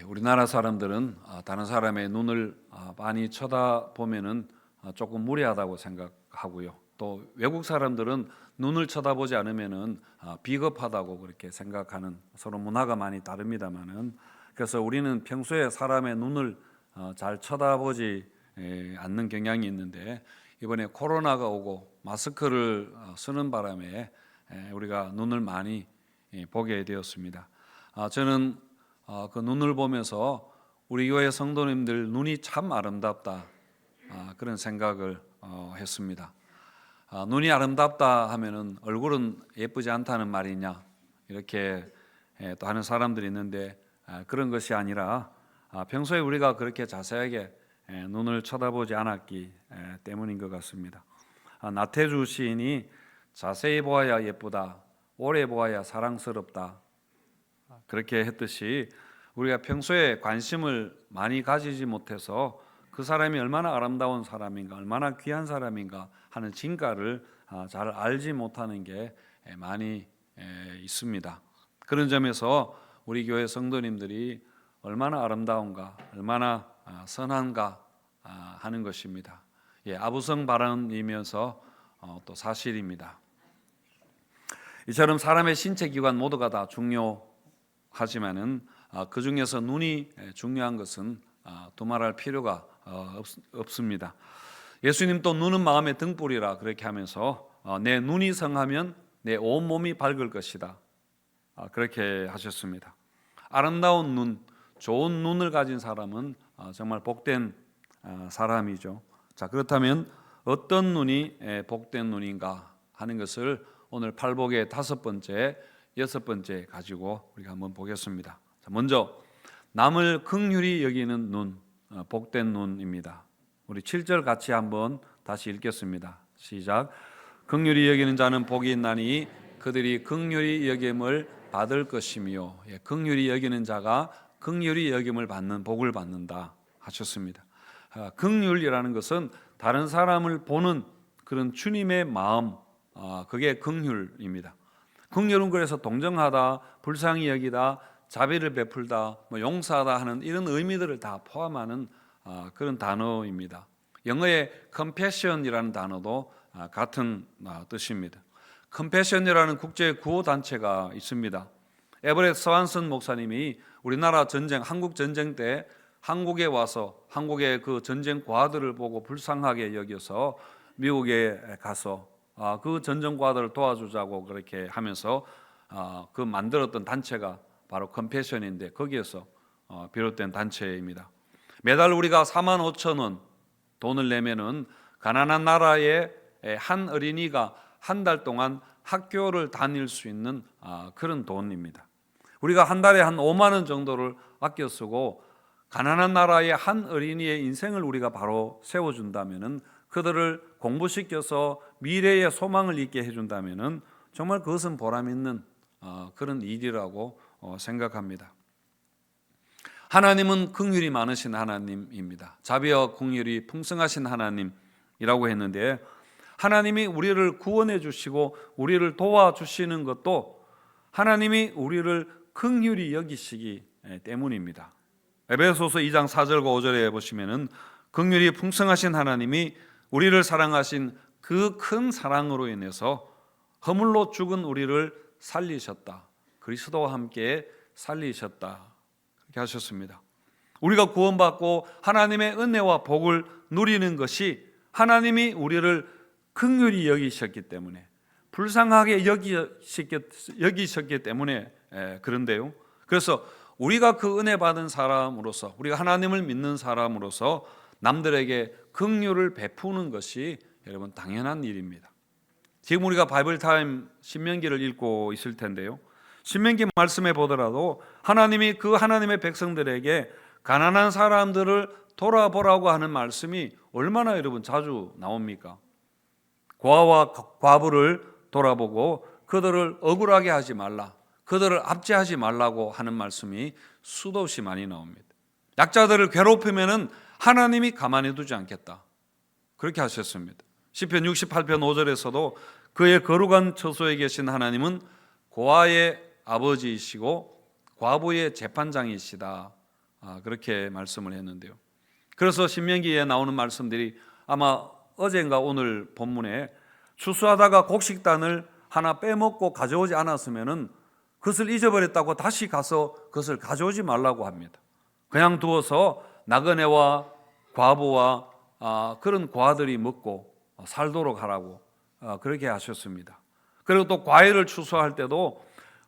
우리나라 사람들은 다른 사람의 눈을 많이 쳐다보면은 조금 무례하다고 생각하고요. 또 외국 사람들은 눈을 쳐다보지 않으면은 비겁하다고 그렇게 생각하는 서로 문화가 많이 다릅니다만은, 그래서 우리는 평소에 사람의 눈을 잘 쳐다보지 않는 경향이 있는데, 이번에 코로나가 오고 마스크를 쓰는 바람에 우리가 눈을 많이 보게 되었습니다. 저는 그 눈을 보면서 우리 교회 성도님들 눈이 참 아름답다, 그런 생각을 했습니다. 눈이 아름답다 하면은 얼굴은 예쁘지 않다는 말이냐 이렇게 또 하는 사람들이 있는데, 그런 것이 아니라 평소에 우리가 그렇게 자세하게 눈을 쳐다보지 않았기 때문인 것 같습니다. 나태주 시인이 자세히 보아야 예쁘다, 오래 보아야 사랑스럽다, 그렇게 했듯이 우리가 평소에 관심을 많이 가지지 못해서 그 사람이 얼마나 아름다운 사람인가, 얼마나 귀한 사람인가 하는 진가를 잘 알지 못하는 게 많이 있습니다. 그런 점에서 우리 교회 성도님들이 얼마나 아름다운가, 얼마나 선한가 하는 것입니다. 아부성 발언이면서 또 사실입니다. 이처럼 사람의 신체 기관 모두가 다 중요하지만은 그 중에서 눈이 중요한 것은 두말할 필요가 없습니다. 예수님도 눈은 마음의 등불이라 그렇게 하면서 내 눈이 성하면 내 온몸이 밝을 것이다, 그렇게 하셨습니다. 아름다운 눈, 좋은 눈을 가진 사람은 정말 복된 사람이죠. 자, 그렇다면 어떤 눈이 복된 눈인가 하는 것을 오늘 팔복의 5번째, 6번째 가지고 우리가 한번 보겠습니다. 자, 먼저 남을 긍휼히 여기는 눈, 복된 눈입니다. 우리 7절 같이 한번 다시 읽겠습니다. 시작. 긍휼히 여기는 자는 복이 있나니 그들이 긍휼히 여김을 받을 것이며, 긍휼히 여기는 자가 긍휼히 여김을 받는 복을 받는다 하셨습니다. 긍휼이라는 것은 다른 사람을 보는 그런 주님의 마음, 그게 긍휼입니다. 긍휼은 그래서 동정하다, 불쌍히 여기다, 자비를 베풀다, 용서하다 하는 이런 의미들을 다 포함하는 그런 단어입니다. 영어의 compassion이라는 단어도 같은 뜻입니다. compassion이라는 국제 구호 단체가 있습니다. 에버렛 서완슨 목사님이 우리나라 전쟁, 한국 전쟁 때 한국에 와서 한국의 그 전쟁 과들을 보고 불쌍하게 여겨서 미국에 가서 그 전쟁과들을 도와주자고 그렇게 하면서 그 만들었던 단체가 바로 컴패션인데, 거기에서 비롯된 단체입니다. 매달 우리가 45,000원 돈을 내면은 가난한 나라의 한 어린이가 한 달 동안 학교를 다닐 수 있는 그런 돈입니다. 우리가 한 달에 한 5만 원 정도를 아껴 쓰고 가난한 나라의 한 어린이의 인생을 우리가 바로 세워준다면은, 그들을 공부시켜서 미래의 소망을 있게 해준다면은 정말 그것은 보람 있는 그런 일이라고 생각합니다. 하나님은 긍휼이 많으신 하나님입니다. 자비와 긍휼이 풍성하신 하나님이라고 했는데, 하나님이 우리를 구원해 주시고 우리를 도와주시는 것도 하나님이 우리를 긍휼히 여기시기 때문입니다. 에베소서 2장 4절과 5절에 보시면은 긍휼이 풍성하신 하나님이 우리를 사랑하신 그 큰 사랑으로 인해서 허물로 죽은 우리를 살리셨다, 그리스도와 함께 살리셨다, 그렇게 하셨습니다. 우리가 구원받고 하나님의 은혜와 복을 누리는 것이 하나님이 우리를 긍휼히 여기셨기 때문에, 불쌍하게 여기셨기 때문에 그런데요. 그래서 우리가 그 은혜 받은 사람으로서, 우리가 하나님을 믿는 사람으로서 남들에게 긍휼을 베푸는 것이 여러분 당연한 일입니다. 지금 우리가 바이블 타임 신명기를 읽고 있을 텐데요, 신명기 말씀에 보더라도 하나님이 그 하나님의 백성들에게 가난한 사람들을 돌아보라고 하는 말씀이 얼마나 여러분 자주 나옵니까? 고아와 과부를 돌아보고 그들을 억울하게 하지 말라, 그들을 압제하지 말라고 하는 말씀이 수도 없이 많이 나옵니다. 약자들을 괴롭히면은 하나님이 가만히 두지 않겠다, 그렇게 하셨습니다. 시편 68편 5절에서도 그의 거룩한 처소에 계신 하나님은 고아의 아버지이시고 과부의 재판장이시다, 그렇게 말씀을 했는데요. 그래서 신명기에 나오는 말씀들이 아마 어젠가 오늘 본문에 추수하다가 곡식단을 하나 빼먹고 가져오지 않았으면은 그것을 잊어버렸다고 다시 가서 그것을 가져오지 말라고 합니다. 그냥 두어서 나그네와 과부와 그런 과들이 먹고 살도록 하라고 그렇게 하셨습니다. 그리고 또 과일을 추수할 때도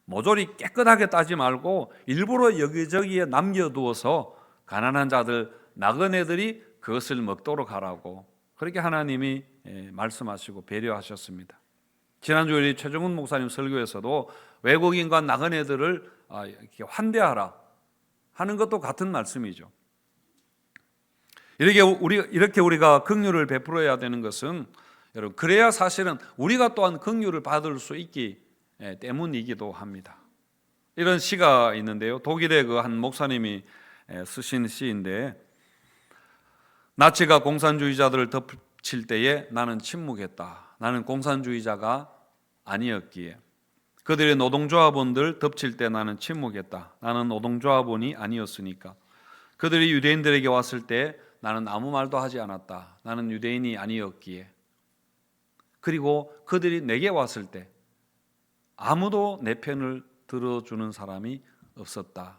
모조리 깨끗하게 따지 말고 일부러 여기저기에 남겨두어서 가난한 자들, 나그네들이 그것을 먹도록 하라고 그렇게 하나님이 말씀하시고 배려하셨습니다. 지난주에 최종훈 목사님 설교에서도 외국인과 나그네들을 이렇게 환대하라 하는 것도 같은 말씀이죠. 이렇게 우리가 긍휼을 베풀어야 되는 것은 여러분 그래야 사실은 우리가 또한 긍휼을 받을 수 있기 때문이기도 합니다. 이런 시가 있는데요. 독일의 그 한 목사님이 쓰신 시인데 나치가 공산주의자들을 덮칠 때에 나는 침묵했다. 나는 공산주의자가 아니었기에. 그들의 노동조합원들 덮칠 때 나는 침묵했다. 나는 노동조합원이 아니었으니까. 그들이 유대인들에게 왔을 때 나는 아무 말도 하지 않았다. 나는 유대인이 아니었기에. 그리고 그들이 내게 왔을 때 아무도 내 편을 들어주는 사람이 없었다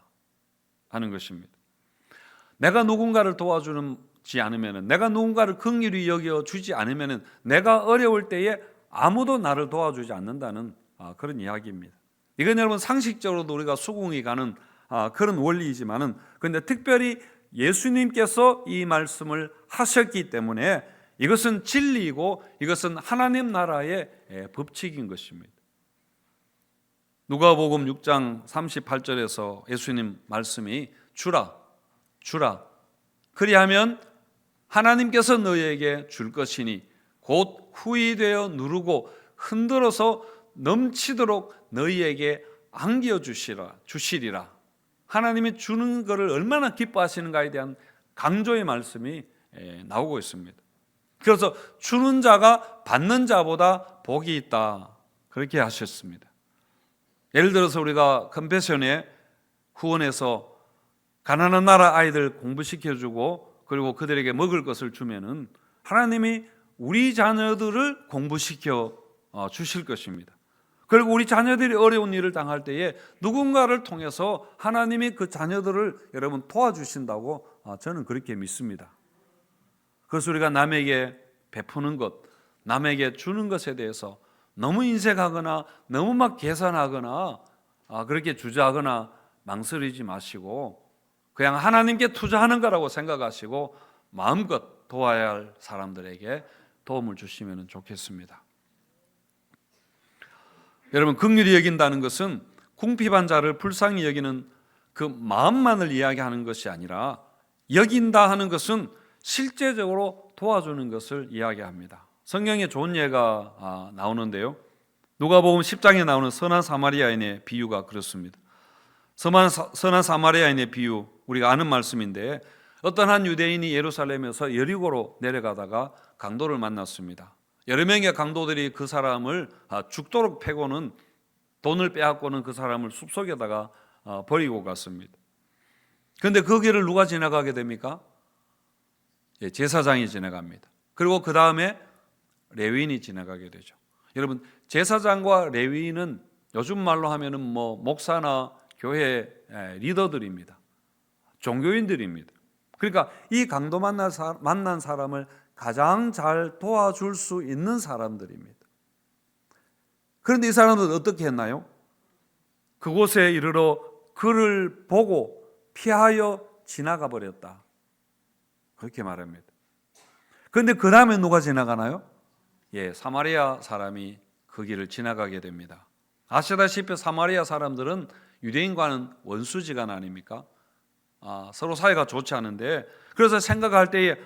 하는 것입니다. 내가 누군가를 도와주지 않으면, 내가 누군가를 긍휼히 여겨주지 않으면 내가 어려울 때에 아무도 나를 도와주지 않는다는 그런 이야기입니다. 이건 여러분 상식적으로도 우리가 수긍이 가는 그런 원리이지만은 그런데 특별히 예수님께서 이 말씀을 하셨기 때문에 이것은 진리이고 이것은 하나님 나라의 법칙인 것입니다. 누가복음 6장 38절에서 예수님 말씀이 주라 그리하면 하나님께서 너희에게 줄 것이니 곧 후히되어 누르고 흔들어서 넘치도록 너희에게 주시리라. 하나님이 주는 것을 얼마나 기뻐하시는가에 대한 강조의 말씀이 나오고 있습니다. 그래서 주는 자가 받는 자보다 복이 있다 그렇게 하셨습니다. 예를 들어서 우리가 컨페션에 후원해서 가난한 나라 아이들 공부시켜주고 그리고 그들에게 먹을 것을 주면은 하나님이 우리 자녀들을 공부시켜 주실 것입니다. 그리고 우리 자녀들이 어려운 일을 당할 때에 누군가를 통해서 하나님이 그 자녀들을 여러분 도와주신다고 저는 그렇게 믿습니다. 그래서 우리가 남에게 베푸는 것, 남에게 주는 것에 대해서 너무 인색하거나 너무 막 계산하거나 그렇게 주저하거나 망설이지 마시고 그냥 하나님께 투자하는 거라고 생각하시고 마음껏 도와야 할 사람들에게 도움을 주시면 좋겠습니다. 여러분 긍휼히 여긴다는 것은 궁핍한 자를 불쌍히 여기는 그 마음만을 이야기하는 것이 아니라 여긴다 하는 것은 실제적으로 도와주는 것을 이야기합니다. 성경에 좋은 예가 나오는데요. 누가복음 10장에 나오는 선한 사마리아인의 비유가 그렇습니다. 선한 사마리아인의 비유 우리가 아는 말씀인데 어떤 한 유대인이 예루살렘에서 여리고로 내려가다가 강도를 만났습니다. 여러 명의 강도들이 그 사람을 죽도록 패고는 돈을 빼앗고는 그 사람을 숲속에다가 버리고 갔습니다. 그런데 그 길을 누가 지나가게 됩니까? 제사장이 지나갑니다. 그리고 그 다음에 레위인이 지나가게 되죠. 여러분 제사장과 레위인은 요즘 말로 하면은 목사나 교회 리더들입니다. 종교인들입니다. 그러니까 이 강도 만난 사람을 가장 잘 도와줄 수 있는 사람들입니다. 그런데 이 사람은 어떻게 했나요? 그곳에 이르러 그를 보고 피하여 지나가 버렸다. 그렇게 말합니다. 그런데 그 다음에 누가 지나가나요? 사마리아 사람이 그 길을 지나가게 됩니다. 아시다시피 사마리아 사람들은 유대인과는 원수지간 아닙니까? 서로 사이가 좋지 않은데 그래서 생각할 때에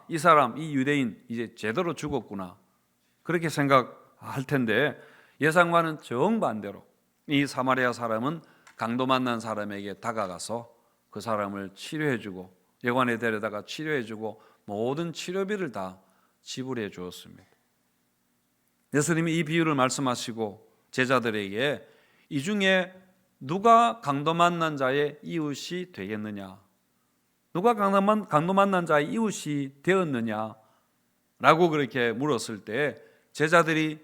이 사람, 이 유대인 이제 제대로 죽었구나 그렇게 생각할 텐데 예상과는 정반대로 이 사마리아 사람은 강도 만난 사람에게 다가가서 그 사람을 치료해주고 여관에 데려다가 치료해주고 모든 치료비를 다 지불해 주었습니다. 예수님이 이 비유를 말씀하시고 제자들에게 이 중에 누가 강도 만난 자의 이웃이 되겠느냐 누가 강도 만난 자의 이웃이 되었느냐? 라고 그렇게 물었을 때 제자들이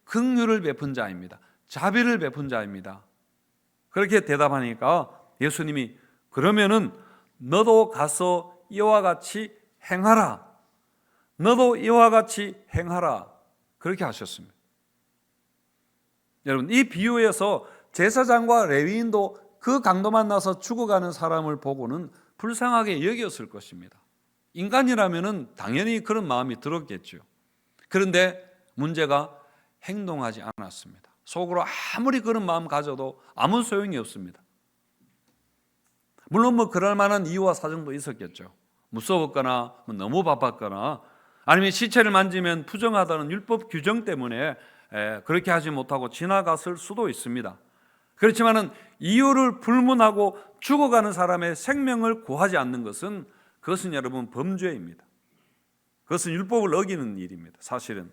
긍휼을 베푼 자입니다. 자비를 베푼 자입니다. 그렇게 대답하니까 예수님이 그러면은 너도 가서 이와 같이 행하라. 너도 이와 같이 행하라. 그렇게 하셨습니다. 여러분, 이 비유에서 제사장과 레위인도 그 강도 만나서 죽어가는 사람을 보고는 불쌍하게 여겼을 것입니다. 인간이라면은 당연히 그런 마음이 들었겠죠. 그런데 문제가 행동하지 않았습니다. 속으로 아무리 그런 마음 가져도 아무 소용이 없습니다. 물론 그럴 만한 이유와 사정도 있었겠죠. 무서웠거나 너무 바빴거나 아니면 시체를 만지면 부정하다는 율법 규정 때문에 그렇게 하지 못하고 지나갔을 수도 있습니다. 그렇지만은 이유를 불문하고 죽어가는 사람의 생명을 구하지 않는 것은 그것은 여러분 범죄입니다. 그것은 율법을 어기는 일입니다. 사실은.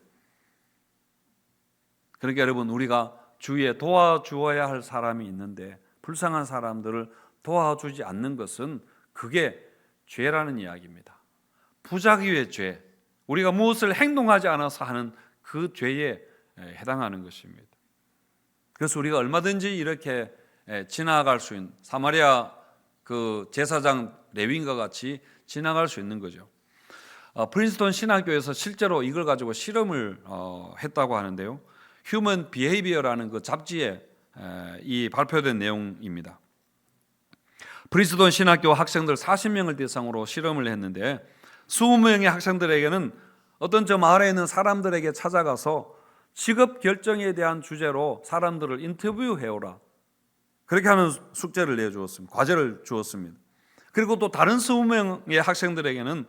그러니까 여러분 우리가 주위에 도와주어야 할 사람이 있는데 불쌍한 사람들을 도와주지 않는 것은 그게 죄라는 이야기입니다. 부작위의 죄, 우리가 무엇을 행동하지 않아서 하는 그 죄에 해당하는 것입니다. 그래서 우리가 얼마든지 이렇게 지나갈 수 있는 사마리아 그 제사장 레위인과 같이 지나갈 수 있는 거죠. 프린스턴 신학교에서 실제로 이걸 가지고 실험을 했다고 하는데요. 휴먼 비헤이비어라는 그 잡지에 이 발표된 내용입니다. 프린스턴 신학교 학생들 40명을 대상으로 실험을 했는데 20명의 학생들에게는 어떤 저 마을에 있는 사람들에게 찾아가서 직업 결정에 대한 주제로 사람들을 인터뷰해오라. 그렇게 하는 숙제를 내주었습니다. 과제를 주었습니다. 그리고 또 다른 20명의 학생들에게는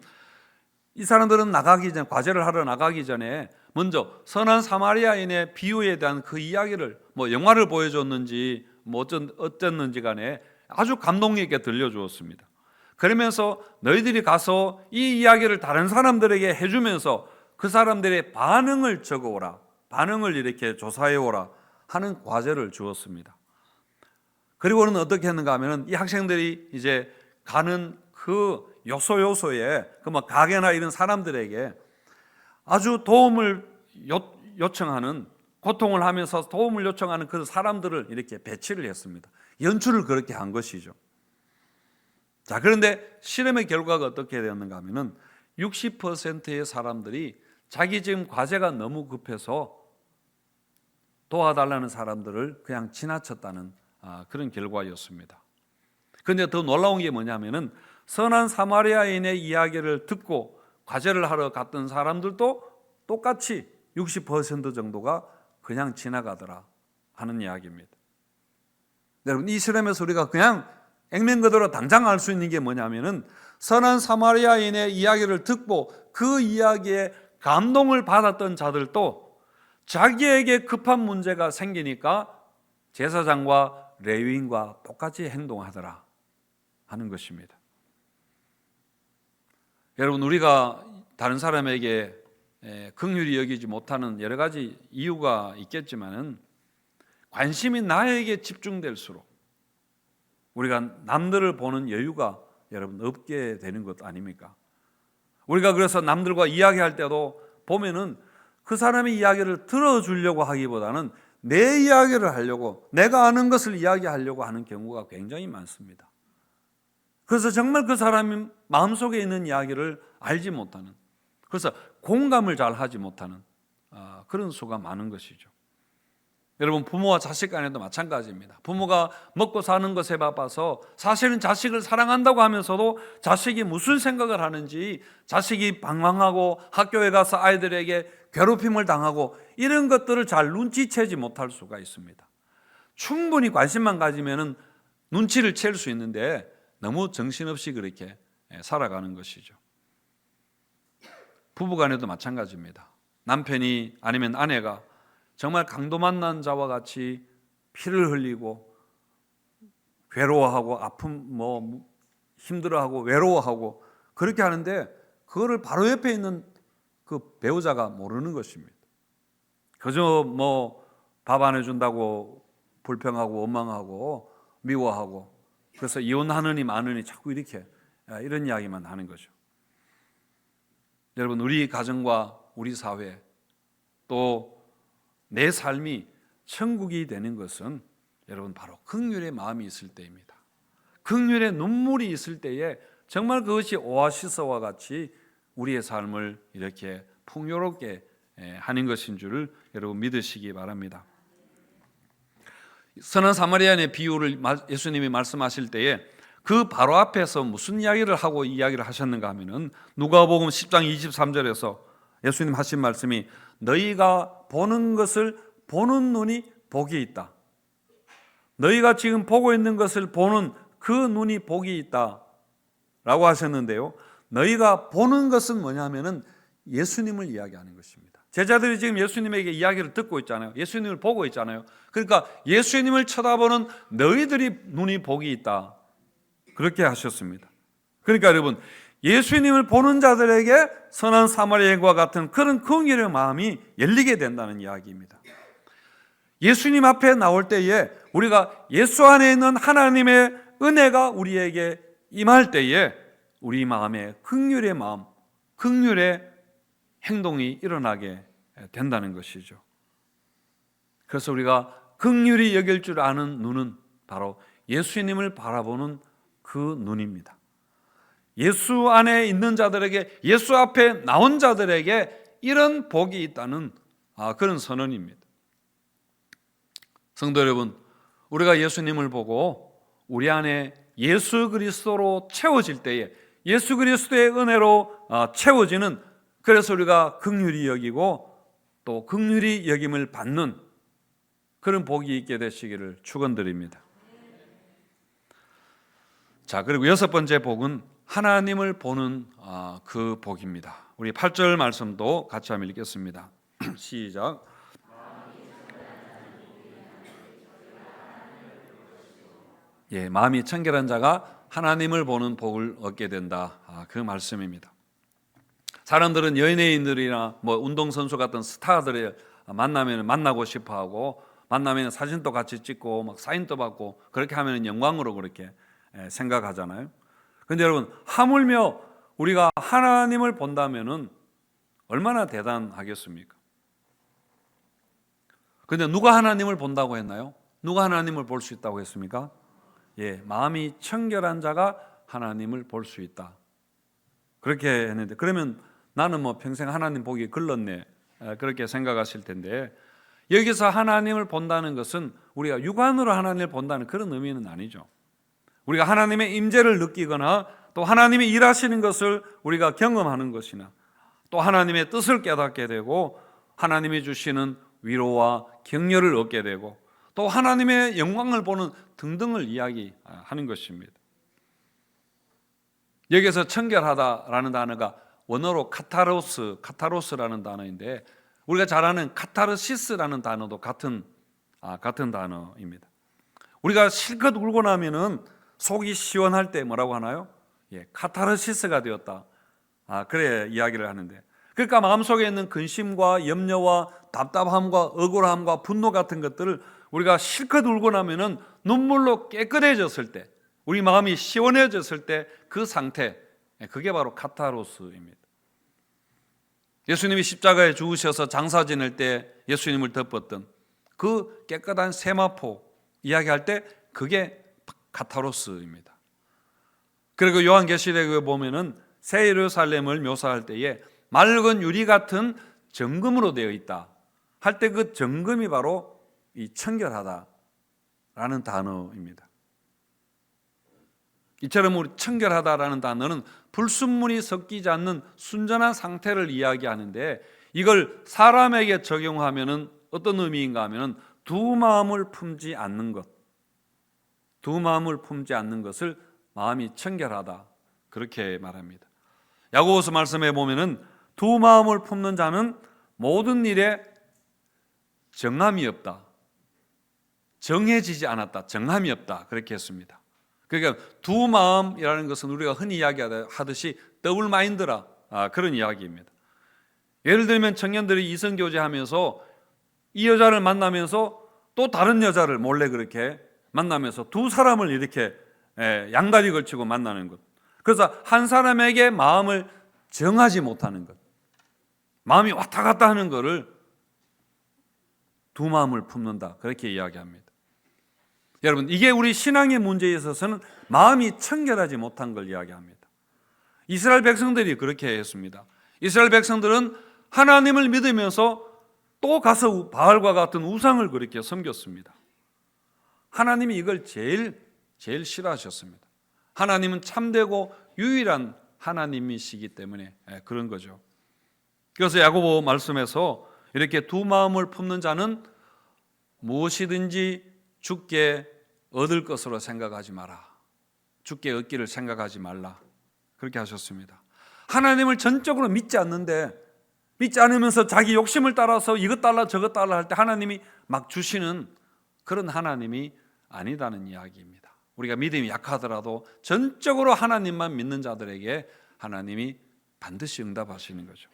이 사람들은 나가기 전 과제를 하러 나가기 전에 먼저 선한 사마리아인의 비유에 대한 그 이야기를 영화를 보여줬는지 어쨌는지 간에 아주 감동 있게 들려주었습니다. 그러면서 너희들이 가서 이 이야기를 다른 사람들에게 해주면서 그 사람들의 반응을 적어오라. 반응을 이렇게 조사해오라 하는 과제를 주었습니다. 그리고는 어떻게 했는가 하면 이 학생들이 이제 가는 그 요소에 그 가게나 이런 사람들에게 아주 도움을 요청하는 고통을 하면서 도움을 요청하는 그 사람들을 이렇게 배치를 했습니다. 연출을 그렇게 한 것이죠. 자, 그런데 실험의 결과가 어떻게 되었는가 하면은 60%의 사람들이 자기 지금 과제가 너무 급해서 도와달라는 사람들을 그냥 지나쳤다는 그런 결과였습니다. 그런데 더 놀라운 게 뭐냐면은 선한 사마리아인의 이야기를 듣고 과제를 하러 갔던 사람들도 똑같이 60% 정도가 그냥 지나가더라 하는 이야기입니다. 여러분, 이 실험에서 우리가 그냥 액면 그대로 당장 알 수 있는 게 뭐냐면은 선한 사마리아인의 이야기를 듣고 그 이야기에 감동을 받았던 자들도 자기에게 급한 문제가 생기니까 제사장과 레위인과 똑같이 행동하더라 하는 것입니다. 여러분, 우리가 다른 사람에게 긍휼히 여기지 못하는 여러 가지 이유가 있겠지만은 관심이 나에게 집중될수록 우리가 남들을 보는 여유가 여러분 없게 되는 것 아닙니까? 우리가 그래서 남들과 이야기할 때도 보면은 그 사람의 이야기를 들어주려고 하기보다는 내 이야기를 하려고, 내가 아는 것을 이야기하려고 하는 경우가 굉장히 많습니다. 그래서 정말 그 사람이 마음속에 있는 이야기를 알지 못하는, 그래서 공감을 잘 하지 못하는 그런 수가 많은 것이죠. 여러분, 부모와 자식 간에도 마찬가지입니다. 부모가 먹고 사는 것에 바빠서 사실은 자식을 사랑한다고 하면서도 자식이 무슨 생각을 하는지, 자식이 방황하고 학교에 가서 아이들에게 괴롭힘을 당하고 이런 것들을 잘 눈치채지 못할 수가 있습니다. 충분히 관심만 가지면 눈치를 챌 수 있는데 너무 정신없이 그렇게 살아가는 것이죠. 부부간에도 마찬가지입니다. 남편이 아니면 아내가 정말 강도 만난 자와 같이 피를 흘리고 괴로워하고 아픔 힘들어하고 외로워하고 그렇게 하는데 그거를 바로 옆에 있는 그 배우자가 모르는 것입니다. 그저 밥 안 해준다고 불평하고 원망하고 미워하고, 그래서 이혼하느니 마느니 자꾸 이렇게 이런 이야기만 하는 거죠. 여러분, 우리 가정과 우리 사회 또 내 삶이 천국이 되는 것은 여러분 바로 긍휼의 마음이 있을 때입니다. 긍휼의 눈물이 있을 때에 정말 그것이 오아시스와 같이 우리의 삶을 이렇게 풍요롭게 하는 것인 줄을 여러분 믿으시기 바랍니다. 선한 사마리아인의 비유를 예수님이 말씀하실 때에 그 바로 앞에서 무슨 이야기를 하고 이야기를 하셨는가 하면은 누가복음 10장 23절에서 예수님 하신 말씀이 너희가 보는 것을 보는 눈이 복이 있다. 너희가 지금 보고 있는 것을 보는 그 눈이 복이 있다 라고 하셨는데요, 너희가 보는 것은 뭐냐면은 예수님을 이야기하는 것입니다. 제자들이 지금 예수님에게 이야기를 듣고 있잖아요. 예수님을 보고 있잖아요. 그러니까 예수님을 쳐다보는 너희들이 눈이 복이 있다, 그렇게 하셨습니다. 그러니까 여러분, 예수님을 보는 자들에게 선한 사마리아인과 같은 그런 긍휼의 마음이 열리게 된다는 이야기입니다. 예수님 앞에 나올 때에 우리가 예수 안에 있는 하나님의 은혜가 우리에게 임할 때에 우리 마음에 긍휼의 마음, 긍휼의 행동이 일어나게 된다는 것이죠. 그래서 우리가 긍휼히 여길 줄 아는 눈은 바로 예수님을 바라보는 그 눈입니다. 예수 안에 있는 자들에게, 예수 앞에 나온 자들에게 이런 복이 있다는 그런 선언입니다. 성도 여러분, 우리가 예수님을 보고 우리 안에 예수 그리스도로 채워질 때에 예수 그리스도의 은혜로 채워지는, 그래서 우리가 긍휼히 여기고 또 긍휼히 여김을 받는 그런 복이 있게 되시기를 축원드립니다. 자, 그리고 여섯 번째 복은 하나님을 보는 그 복입니다. 우리 8절 말씀도 같이 한번 읽겠습니다. 시작. 예, 마음이 청결한 자가 하나님을 보는 복을 얻게 된다, 그 말씀입니다. 사람들은 연예인들이나 운동선수 같은 스타들을 만나면 만나고 싶어하고, 만나면 사진도 같이 찍고 막 사인도 받고 그렇게 하면 영광으로 그렇게 생각하잖아요. 그런데 여러분, 하물며 우리가 하나님을 본다면은 얼마나 대단하겠습니까? 그런데 누가 하나님을 본다고 했나요? 누가 하나님을 볼 수 있다고 했습니까? 예, 마음이 청결한 자가 하나님을 볼 수 있다, 그렇게 했는데, 그러면 나는 평생 하나님 보기 글렀네, 그렇게 생각하실 텐데, 여기서 하나님을 본다는 것은 우리가 육안으로 하나님을 본다는 그런 의미는 아니죠. 우리가 하나님의 임재를 느끼거나 또 하나님이 일하시는 것을 우리가 경험하는 것이나 또 하나님의 뜻을 깨닫게 되고 하나님이 주시는 위로와 격려를 얻게 되고 또 하나님의 영광을 보는 등등을 이야기하는 것입니다. 여기서 청결하다라는 단어가 원어로 카타로스라는 단어인데, 우리가 잘 아는 카타르시스라는 단어도 같은 단어입니다. 우리가 실컷 울고 나면은 속이 시원할 때 뭐라고 하나요? 예, 카타르시스가 되었다, 그래 이야기를 하는데, 그러니까 마음속에 있는 근심과 염려와 답답함과 억울함과 분노 같은 것들을 우리가 실컷 울고 나면은 눈물로 깨끗해졌을 때, 우리 마음이 시원해졌을 때 그 상태, 그게 바로 카타로스입니다. 예수님이 십자가에 죽으셔서 장사 지낼 때 예수님을 덮었던 그 깨끗한 세마포 이야기할 때 그게 카타로스입니다. 그리고 요한계시록에 보면은 새 예루살렘을 묘사할 때에 맑은 유리 같은 정금으로 되어 있다 할 때 그 정금이 바로 이 청결하다라는 단어입니다. 이처럼 우리 청결하다라는 단어는 불순물이 섞이지 않는 순전한 상태를 이야기하는데, 이걸 사람에게 적용하면은 어떤 의미인가 하면은 두 마음을 품지 않는 것, 두 마음을 품지 않는 것을 마음이 청결하다, 그렇게 말합니다. 야고보서 말씀에 보면은 두 마음을 품는 자는 모든 일에 정함이 없다, 정해지지 않았다, 정함이 없다, 그렇게 했습니다. 그러니까 두 마음이라는 것은 우리가 흔히 이야기하듯이 더블 마인드라, 그런 이야기입니다. 예를 들면 청년들이 이성교제하면서 이 여자를 만나면서 또 다른 여자를 몰래 그렇게 만나면서 두 사람을 이렇게 양다리 걸치고 만나는 것, 그래서 한 사람에게 마음을 정하지 못하는 것, 마음이 왔다 갔다 하는 것을 두 마음을 품는다, 그렇게 이야기합니다. 여러분, 이게 우리 신앙의 문제에 있어서는 마음이 청결하지 못한 걸 이야기합니다. 이스라엘 백성들이 그렇게 했습니다. 이스라엘 백성들은 하나님을 믿으면서 또 가서 바알과 같은 우상을 그렇게 섬겼습니다. 하나님이 이걸 제일 싫어하셨습니다. 하나님은 참되고 유일한 하나님이시기 때문에 그런 거죠. 그래서 야고보 말씀에서 이렇게 두 마음을 품는 자는 무엇이든지 주께 얻을 것으로 생각하지 마라. 주께 얻기를 생각하지 말라. 그렇게 하셨습니다. 하나님을 전적으로 믿지 않으면서 자기 욕심을 따라서 이것 달라 저것 달라 할 때 하나님이 막 주시는 그런 하나님이 아니다는 이야기입니다. 우리가 믿음이 약하더라도 전적으로 하나님만 믿는 자들에게 하나님이 반드시 응답하시는 거죠.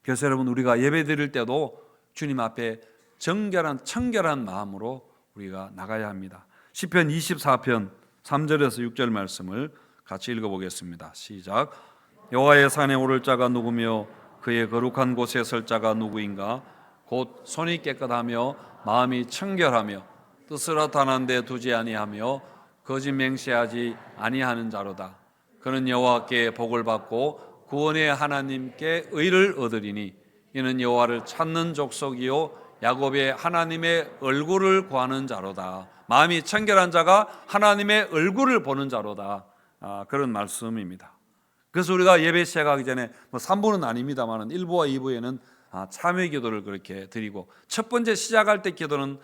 그래서 여러분, 우리가 예배 드릴 때도 주님 앞에 정결한 청결한 마음으로 우리가 나가야 합니다. 시편 24편 3절에서 6절 말씀을 같이 읽어보겠습니다. 시작. 여호와의 산에 오를 자가 누구며 그의 거룩한 곳에 설 자가 누구인가? 곧 손이 깨끗하며 마음이 청결하며 뜻을 허탄한 데 두지 아니하며 거짓 맹세하지 아니하는 자로다. 그는 여호와께 복을 받고 구원의 하나님께 의를 얻으리니 이는 여호와를 찾는 족속이요 야곱의 하나님의 얼굴을 구하는 자로다. 마음이 청결한 자가 하나님의 얼굴을 보는 자로다. 그런 말씀입니다. 그래서 우리가 예배 시작하기 전에 3부는 아닙니다만 1부와 2부에는 참회 기도를 그렇게 드리고, 첫 번째 시작할 때 기도는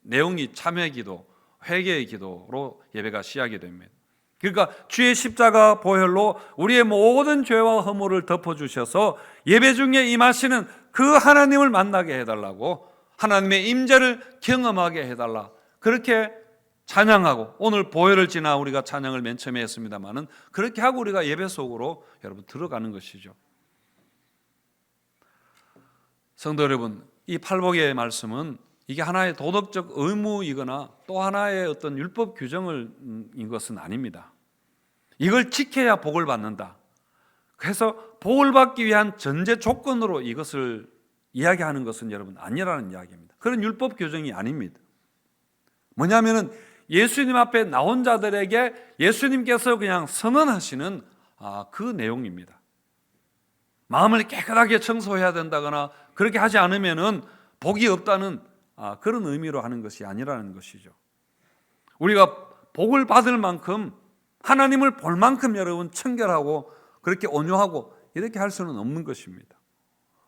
내용이 참회 기도, 회개의 기도로 예배가 시작이 됩니다. 그러니까 주의 십자가 보혈로 우리의 모든 죄와 허물을 덮어주셔서 예배 중에 임하시는 그 하나님을 만나게 해달라고, 하나님의 임재를 경험하게 해달라, 그렇게 찬양하고, 오늘 보혈을 지나 우리가 찬양을 맨 처음에 했습니다마는 그렇게 하고 우리가 예배 속으로 여러분 들어가는 것이죠. 성도 여러분, 이 팔복의 말씀은 이게 하나의 도덕적 의무이거나 또 하나의 어떤 율법 규정인 것은 아닙니다. 이걸 지켜야 복을 받는다. 그래서 복을 받기 위한 전제 조건으로 이것을 이야기하는 것은 여러분 아니라는 이야기입니다. 그런 율법 규정이 아닙니다. 뭐냐면은 예수님 앞에 나온 자들에게 예수님께서 그냥 선언하시는 그 내용입니다. 마음을 깨끗하게 청소해야 된다거나 그렇게 하지 않으면은 복이 없다는 그런 의미로 하는 것이 아니라는 것이죠. 우리가 복을 받을 만큼, 하나님을 볼 만큼 여러분 청결하고 그렇게 온유하고 이렇게 할 수는 없는 것입니다.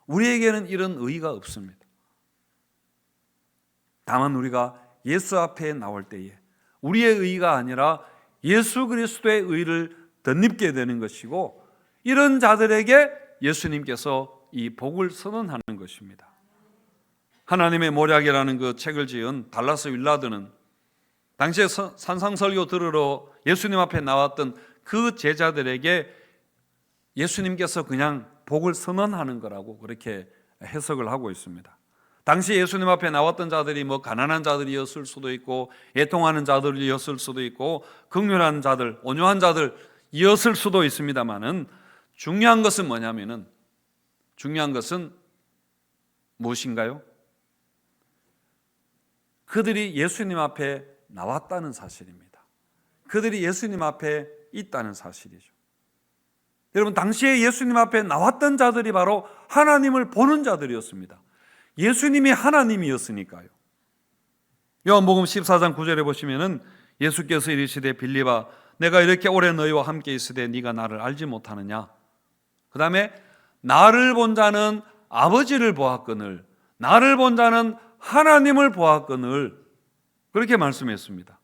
우리에게는 이런 의의가 없습니다. 다만 우리가 예수 앞에 나올 때에 우리의 의의가 아니라 예수 그리스도의 의의를 덧입게 되는 것이고, 이런 자들에게 예수님께서 이 복을 선언하는 것입니다. 하나님의 모략이라는 그 책을 지은 달라스 윌라드는 당시에 산상설교 들으러 예수님 앞에 나왔던 그 제자들에게 예수님께서 그냥 복을 선언하는 거라고 그렇게 해석을 하고 있습니다. 당시 예수님 앞에 나왔던 자들이 가난한 자들이었을 수도 있고, 애통하는 자들이었을 수도 있고, 긍휼한 자들, 온유한 자들이었을 수도 있습니다만은, 중요한 것은 뭐냐면은, 중요한 것은 무엇인가요? 그들이 예수님 앞에 나왔다는 사실입니다. 그들이 예수님 앞에 있다는 사실이죠. 여러분, 당시에 예수님 앞에 나왔던 자들이 바로 하나님을 보는 자들이었습니다. 예수님이 하나님이었으니까요. 요한복음 14장 9절에 보시면은 예수께서 이르시되 빌립아, 내가 이렇게 오래 너희와 함께 있으되 네가 나를 알지 못하느냐. 그 다음에 나를 본 자는 아버지를 보았거늘 나를 본 자는 하나님을 보았거늘, 그렇게 말씀했습니다.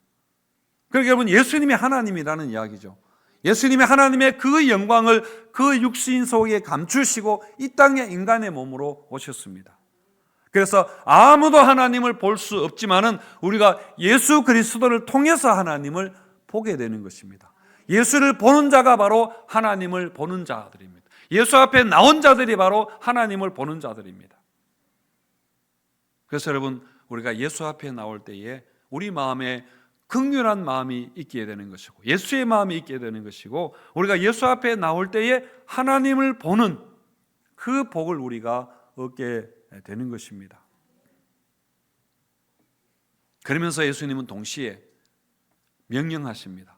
그러니까 여러분, 예수님이 하나님이라는 이야기죠. 예수님이 하나님의 그 영광을 그 육신 속에 감추시고 이 땅에 인간의 몸으로 오셨습니다. 그래서 아무도 하나님을 볼 수 없지만은 우리가 예수 그리스도를 통해서 하나님을 보게 되는 것입니다. 예수를 보는 자가 바로 하나님을 보는 자들입니다. 예수 앞에 나온 자들이 바로 하나님을 보는 자들입니다. 그래서 여러분, 우리가 예수 앞에 나올 때에 우리 마음에 긍휼한 마음이 있게 되는 것이고 예수의 마음이 있게 되는 것이고 우리가 예수 앞에 나올 때에 하나님을 보는 그 복을 우리가 얻게 되는 것입니다. 그러면서 예수님은 동시에 명령하십니다.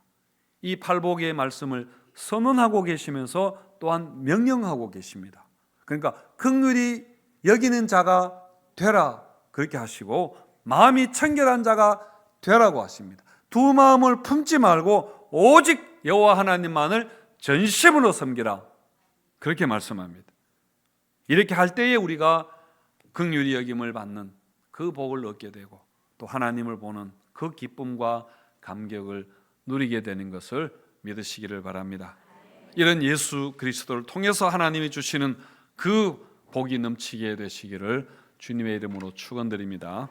이 팔복의 말씀을 선언하고 계시면서 또한 명령하고 계십니다. 그러니까 긍휼히 여기는 자가 되라 그렇게 하시고 마음이 청결한 자가 되라고 하십니다. 두 마음을 품지 말고 오직 여호와 하나님만을 전심으로 섬기라 그렇게 말씀합니다. 이렇게 할 때에 우리가 긍휼히 여김을 받는 그 복을 얻게 되고 또 하나님을 보는 그 기쁨과 감격을 누리게 되는 것을 믿으시기를 바랍니다. 이런 예수 그리스도를 통해서 하나님이 주시는 그 복이 넘치게 되시기를 주님의 이름으로 축원드립니다.